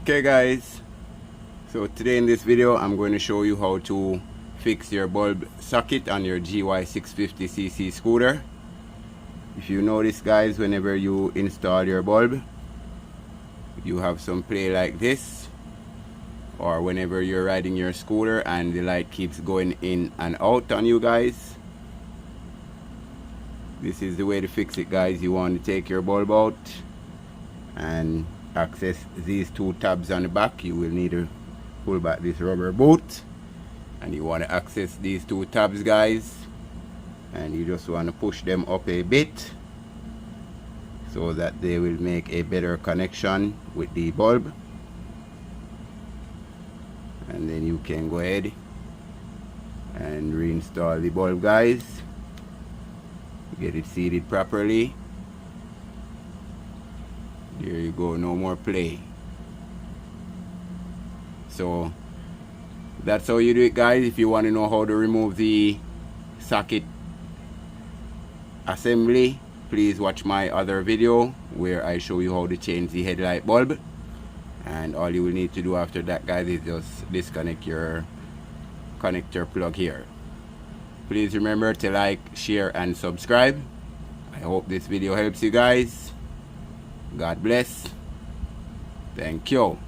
Okay guys, so today in this video I'm going to show you how to fix your bulb socket on your Gy6 50cc scooter. If you notice guys, whenever you install your bulb, you have some play like this, or whenever you're riding your scooter and the light keeps going in and out on you guys, this is the way to fix it guys. You want to take your bulb out and access these two tabs on the back. You will need to pull back this rubber boot and you want to access these two tabs guys, and you just want to push them up a bit so that they will make a better connection with the bulb, and then you can go ahead and reinstall the bulb guys, get it seated properly. There you go, no more play. So that's how you do it guys. If you want to know how to remove the socket assembly, please watch my other video where I show you how to change the headlight bulb. And all you will need to do after that guys is just disconnect your connector plug here. Please remember to like, share and subscribe. I hope this video helps you guys. God bless. Thank you.